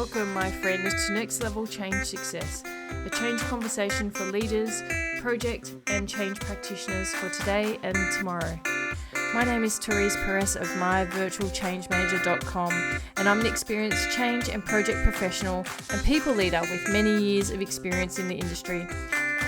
Welcome, my friend, to Next Level Change Success, a change conversation for leaders, project and change practitioners for today and tomorrow. My name is Therese Perez of myvirtualchangemanager.com, and I'm an experienced change and project professional and people leader with many years of experience in the industry.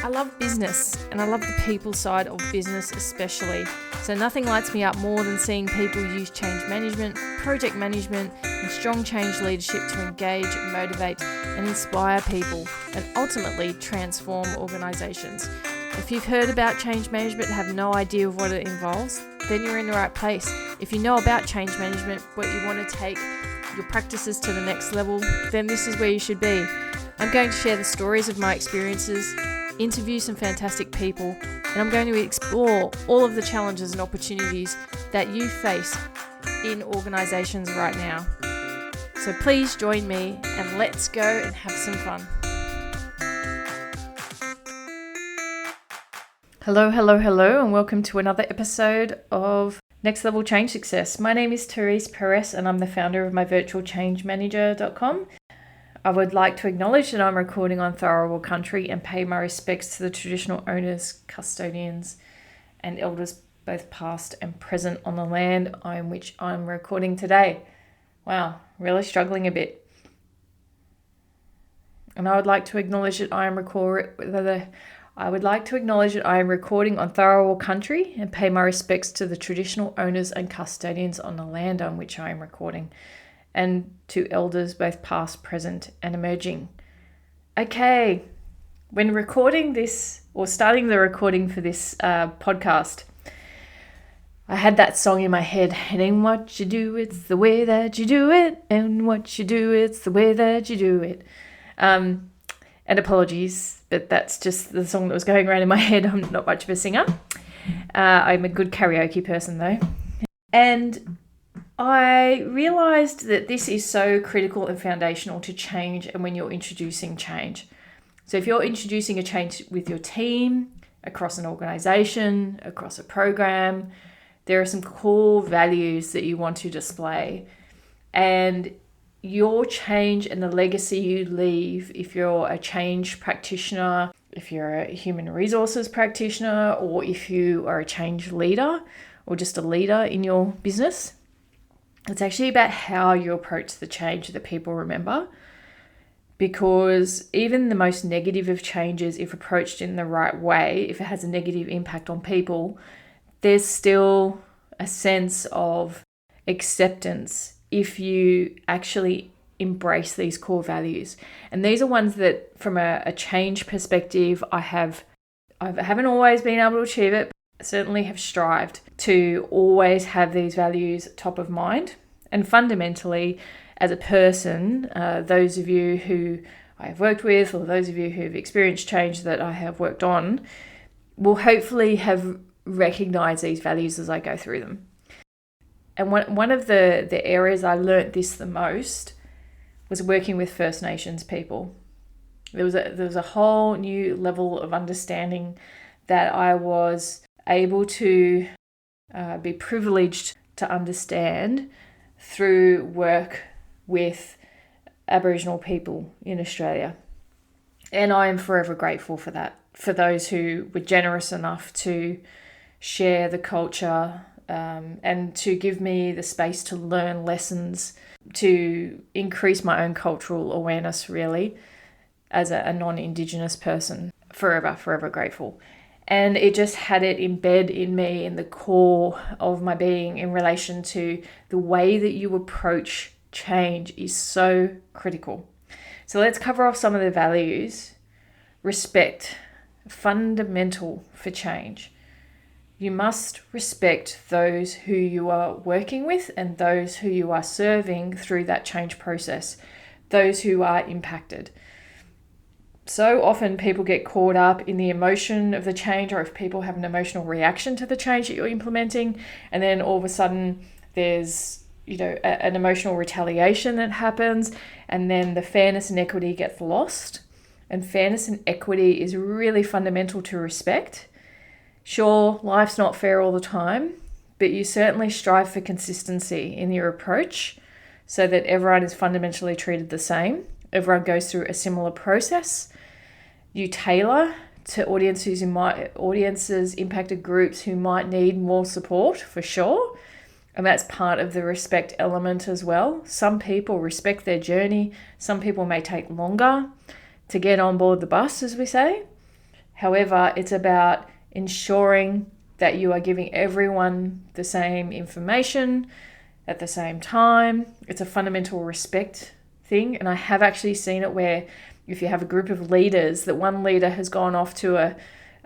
I love business, and I love the people side of business especially. So nothing lights me up more than seeing people use change management, project management, and strong change leadership to engage, motivate, and inspire people, and ultimately transform organisations. If you've heard about change management and have no idea of what it involves, then you're in the right place. If you know about change management, but you want to take your practices to the next level, then this is where you should be. I'm going to share the stories of my experiences, interview some fantastic people, and I'm going to explore all of the challenges and opportunities that you face in organisations right now. So please join me and let's go and have some fun. Hello, and welcome to another episode of Next Level Change Success. My name is Therese Perez and I'm the founder of myvirtualchangemanager.com. I would like to acknowledge that I'm recording on Tharawal country and pay my respects to the traditional owners, custodians, and elders, both past and present, on the land on which I'm recording today. Wow, really struggling a bit. And I would like to acknowledge that I am recording on Tharawal country and pay my respects to the traditional owners and custodians on the land on which I am recording, and to elders both past, present, and emerging. Okay, when recording this, or starting the recording for this podcast, I had that song in my head, "It ain't what you do, it's the way that you do it, and what you do, it's the way that you do it." And apologies, but that's just the song that was going around in my head. I'm not much of a singer. I'm a good karaoke person though. And I realised that this is so critical and foundational to change, and when you're introducing change. So if you're introducing a change with your team, across an organisation, across a program, there are some core values that you want to display. And your change and the legacy you leave, if you're a change practitioner, if you're a human resources practitioner, or if you are a change leader or just a leader in your business, it's actually about how you approach the change that people remember. Because even the most negative of changes, if approached in the right way, if it has a negative impact on people, there's still a sense of acceptance if you actually embrace these core values. And these are ones that, from a change perspective, I haven't always been able to achieve it, certainly have strived to always have these values top of mind. And fundamentally, as a person, those of you who I have worked with, or those of you who've experienced change that I have worked on, will hopefully have recognized these values as I go through them. And one of the areas I learnt this the most was working with First Nations people. There was a whole new level of understanding that I was able to be privileged to understand through work with Aboriginal people in Australia. And I am forever grateful for that, for those who were generous enough to share the culture and to give me the space to learn lessons, to increase my own cultural awareness, really, as a non-Indigenous person. Forever grateful. And it just had it embed in me, in the core of my being, in relation to the way that you approach change is so critical. So let's cover off some of the values. Respect, fundamental for change. You must respect those who you are working with and those who you are serving through that change process, those who are impacted. So often people get caught up in the emotion of the change, or if people have an emotional reaction to the change that you're implementing, and then all of a sudden there's an emotional retaliation that happens, and then the fairness and equity gets lost. And fairness and equity is really fundamental to respect. Sure, life's not fair all the time, but you certainly strive for consistency in your approach so that everyone is fundamentally treated the same. Everyone goes through a similar process. You tailor to audiences, impacted groups who might need more support, for sure. And that's part of the respect element as well. Some people respect their journey. Some people may take longer to get on board the bus, as we say. However, it's about ensuring that you are giving everyone the same information at the same time. It's a fundamental respect thing. And I have actually seen it where if you have a group of leaders, that one leader has gone off to a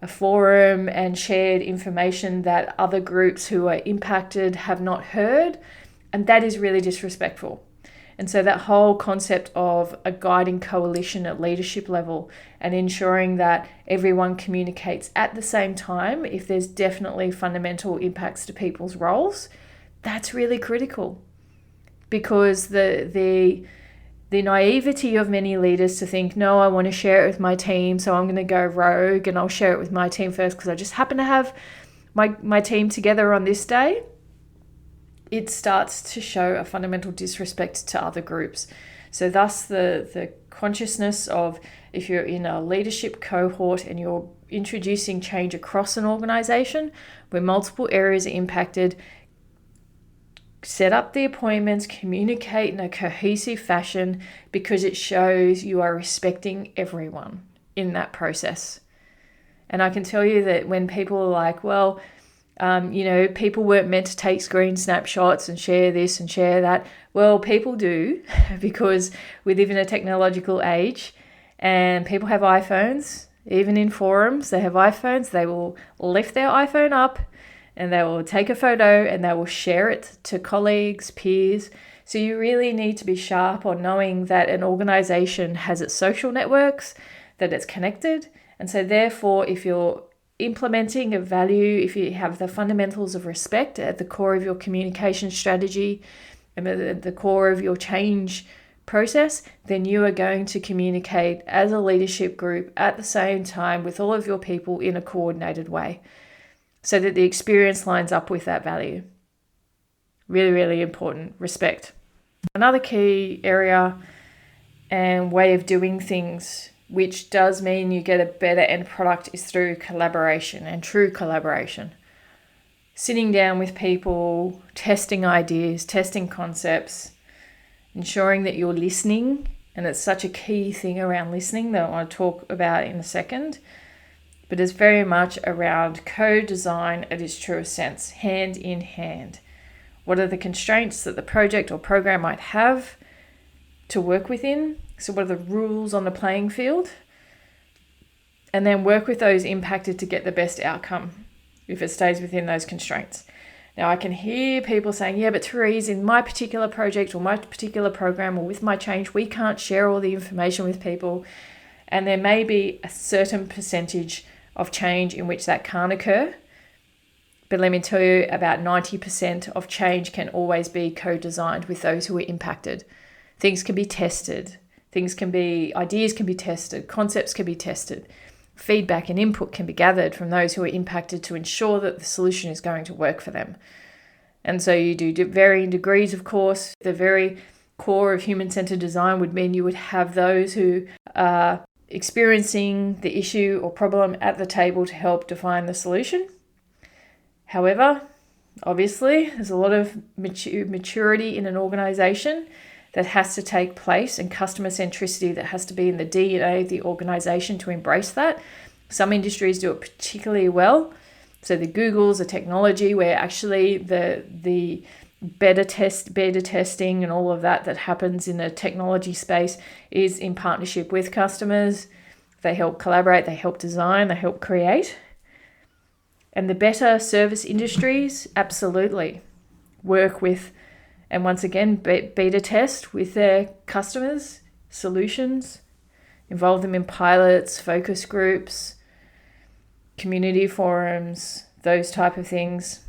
forum and shared information that other groups who are impacted have not heard. And that is really disrespectful. And so that whole concept of a guiding coalition at leadership level and ensuring that everyone communicates at the same time, if there's definitely fundamental impacts to people's roles, that's really critical. Because the naivety of many leaders to think, no, I want to share it with my team, so I'm going to go rogue and I'll share it with my team first because I just happen to have my team together on this day, it starts to show a fundamental disrespect to other groups. So thus the consciousness of, if you're in a leadership cohort and you're introducing change across an organization where multiple areas are impacted, set up the appointments, communicate in a cohesive fashion, because it shows you are respecting everyone in that process. And I can tell you that when people are like, well, people weren't meant to take screen snapshots and share this and share that. Well, people do, because we live in a technological age and people have iPhones. Even in forums, they have iPhones. They will lift their iPhone up and they will take a photo and they will share it to colleagues, peers. So you really need to be sharp on knowing that an organization has its social networks, that it's connected. And so therefore, if you're implementing a value, if you have the fundamentals of respect at the core of your communication strategy and at the core of your change process, then you are going to communicate as a leadership group at the same time with all of your people in a coordinated way so that the experience lines up with that value. Really, really important. Respect. Another key area and way of doing things, which does mean you get a better end product, is through collaboration and true collaboration. Sitting down with people, testing ideas, testing concepts, ensuring that you're listening. And it's such a key thing around listening that I want to talk about in a second. But it's very much around co-design at its truest sense, hand in hand. What are the constraints that the project or program might have to work within? So what are the rules on the playing field? And then work with those impacted to get the best outcome if it stays within those constraints. Now I can hear people saying, yeah, but Therese, in my particular project or my particular program or with my change, we can't share all the information with people. And there may be a certain percentage of change in which that can't occur. But let me tell you, about 90% of change can always be co-designed with those who are impacted. Things can be tested. Ideas can be tested. Concepts can be tested. Feedback and input can be gathered from those who are impacted to ensure that the solution is going to work for them. And so you do varying degrees, of course. The very core of human-centered design would mean you would have those who are experiencing the issue or problem at the table to help define the solution. However, obviously, there's a lot of maturity in an organization that has to take place and customer centricity that has to be in the DNA of the organization to embrace that. Some industries do it particularly well. So the Googles, the technology where actually the beta testing and all of that happens in the technology space is in partnership with customers. They help collaborate, they help design, they help create. And the better service industries absolutely work with, and once again, beta test with their customers, solutions, involve them in pilots, focus groups, community forums, those type of things.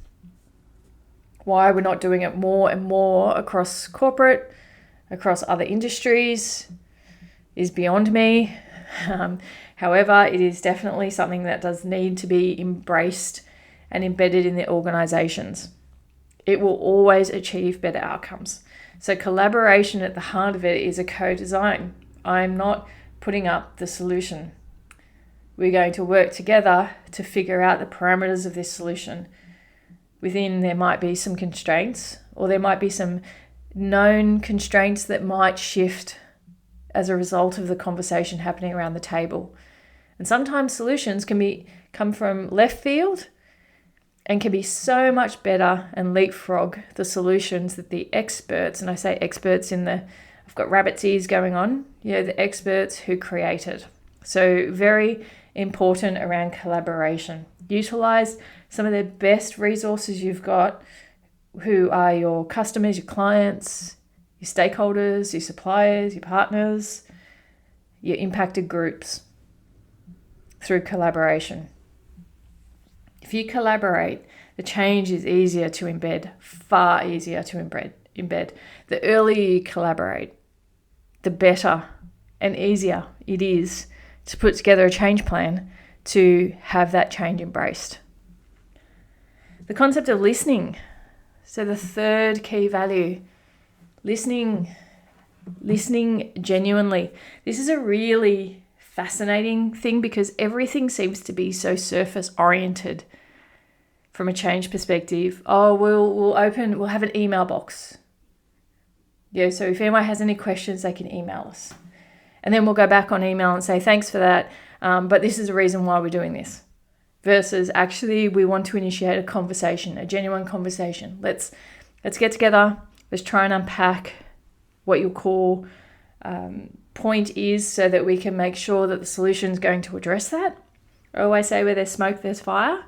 Why we're not doing it more and more across corporate, across other industries, is beyond me. However, it is definitely something that does need to be embraced and embedded in the organizations. It will always achieve better outcomes. So collaboration at the heart of it is a co-design. I'm not putting up the solution. We're going to work together to figure out the parameters of this solution. Within there might be some constraints, or there might be some known constraints that might shift as a result of the conversation happening around the table. And sometimes solutions can come from left field and can be so much better and leapfrog the solutions that the experts, and I say experts I've got rabbit's ears going on, the experts who created. So very important around collaboration. Utilize some of the best resources you've got, who are your customers, your clients, your stakeholders, your suppliers, your partners, your impacted groups, through collaboration. If you collaborate, the change is easier to embed, far easier to embed. The earlier you collaborate, the better and easier it is to put together a change plan to have that change embraced. The concept of listening. So the third key value, listening genuinely. This is a really fascinating thing because everything seems to be so surface oriented from a change perspective. Oh, we'll have an email box. So if anyone has any questions, they can email us. And then we'll go back on email and say, thanks for that, but this is the reason why we're doing this. Versus actually we want to initiate a conversation, a genuine conversation. Let's get together. Let's try and unpack what your core point is so that we can make sure that the solution is going to address that. I always say where there's smoke, there's fire.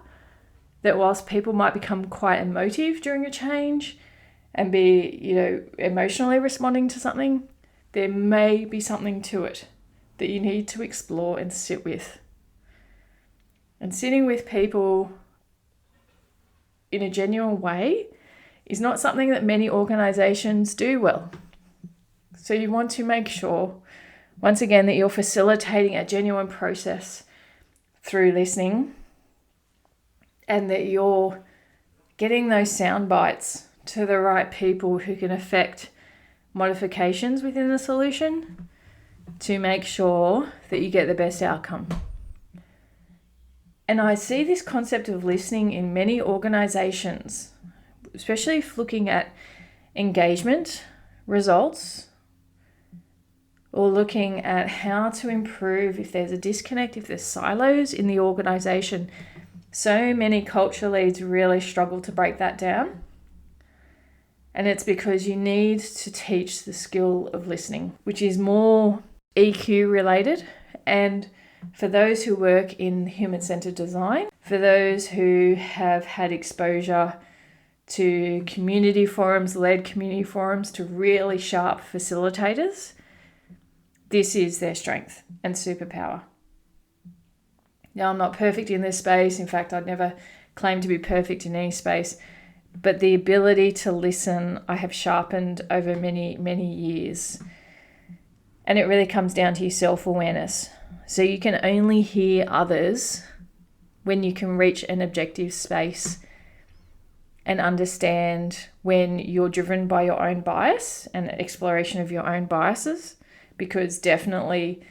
That whilst people might become quite emotive during a change and be, emotionally responding to something, there may be something to it that you need to explore and sit with. And sitting with people in a genuine way is not something that many organizations do well. So you want to make sure, once again, that you're facilitating a genuine process through listening and that you're getting those sound bites to the right people who can affect modifications within the solution to make sure that you get the best outcome. And I see this concept of listening in many organizations, especially if looking at engagement results or looking at how to improve if there's a disconnect, if there's silos in the organization. So many culture leads really struggle to break that down. And it's because you need to teach the skill of listening, which is more EQ related. And for those who work in human-centered design, for those who have had exposure to community forums, led community forums, to really sharp facilitators, this is their strength and superpower. Now, I'm not perfect in this space. In fact, I'd never claim to be perfect in any space. But the ability to listen, I have sharpened over many, many years. And it really comes down to your self-awareness. So you can only hear others when you can reach an objective space and understand when you're driven by your own bias and exploration of your own biases. Because definitely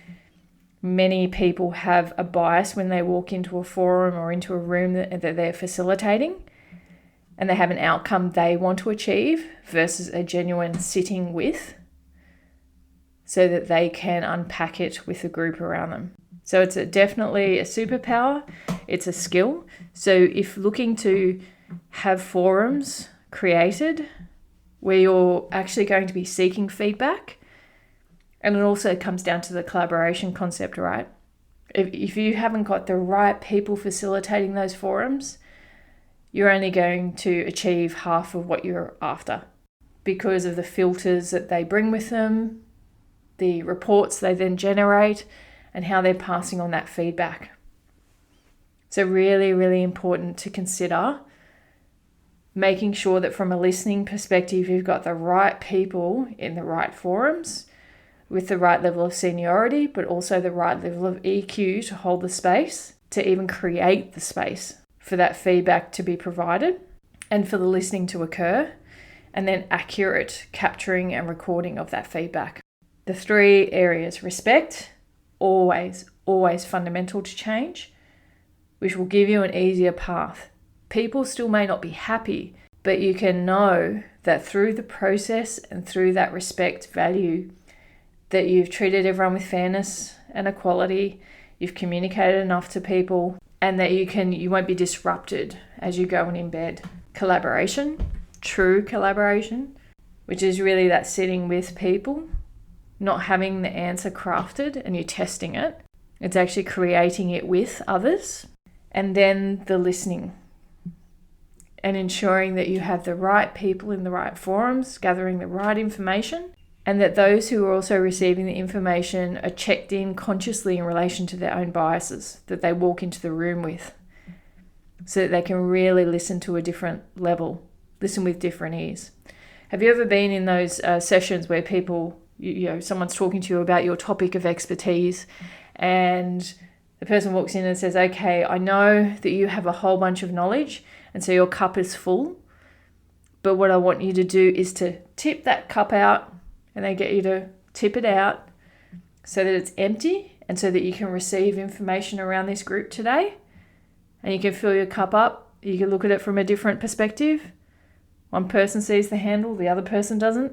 many people have a bias when they walk into a forum or into a room that they're facilitating, and they have an outcome they want to achieve versus a genuine sitting with, so that they can unpack it with the group around them. So it's definitely a superpower. It's a skill. So if looking to have forums created where you're actually going to be seeking feedback, and it also comes down to the collaboration concept, right? If you haven't got the right people facilitating those forums, you're only going to achieve half of what you're after because of the filters that they bring with them, the reports they then generate, and how they're passing on that feedback. So really, really important to consider making sure that from a listening perspective, you've got the right people in the right forums with the right level of seniority, but also the right level of EQ to hold the space, to even create the space for that feedback to be provided and for the listening to occur. and then accurate capturing and recording of that feedback. The 3 areas: respect, always fundamental to change, which will give you an easier path. People still may not be happy, but you can know that through the process and through that respect value, that you've treated everyone with fairness and equality, you've communicated enough to people, and that you won't be disrupted as you go and embed. Collaboration, true collaboration, which is really that sitting with people, not having the answer crafted and you testing it. It's actually creating it with others. And then the listening and ensuring that you have the right people in the right forums, gathering the right information, and that those who are also receiving the information are checked in consciously in relation to their own biases that they walk into the room with, so that they can really listen to a different level, listen with different ears. Have you ever been in those sessions where people, someone's talking to you about your topic of expertise, and the person walks in and says, okay, I know that you have a whole bunch of knowledge, and so your cup is full, but what I want you to do is to tip that cup out, and they get you to tip it out so that it's empty and so that you can receive information around this group today, and you can fill your cup up. You can look at it from a different perspective. One person sees the handle, the other person doesn't.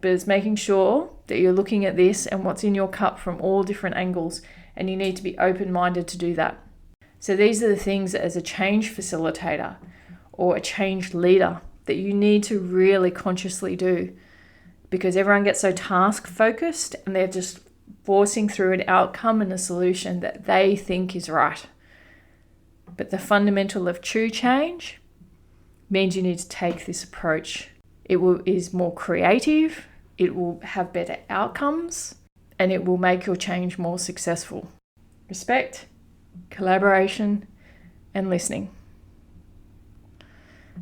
But it's making sure that you're looking at this and what's in your cup from all different angles, and you need to be open-minded to do that. So these are the things as a change facilitator or a change leader that you need to really consciously do, because everyone gets so task focused and they're just forcing through an outcome and a solution that they think is right. But the fundamental of true change means you need to take this approach. It is more creative, it will have better outcomes, and it will make your change more successful. Respect, collaboration, and listening.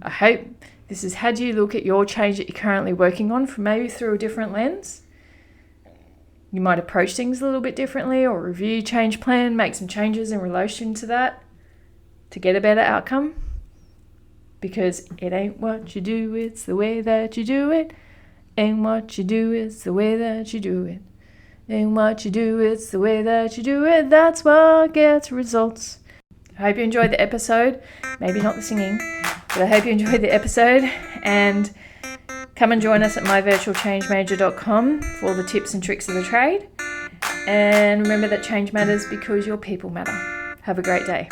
I hope this has had you look at your change that you're currently working on from maybe through a different lens. You might approach things a little bit differently, or review your change plan, make some changes in relation to that to get a better outcome. Because it ain't what you do, it's the way that you do it. Ain't what you do, it's the way that you do it. Ain't what you do, it's the way that you do it. That's what gets results. I hope you enjoyed the episode. Maybe not the singing, but I hope you enjoyed the episode. And come and join us at myvirtualchangemanager.com for all the tips and tricks of the trade. And remember that change matters because your people matter. Have a great day.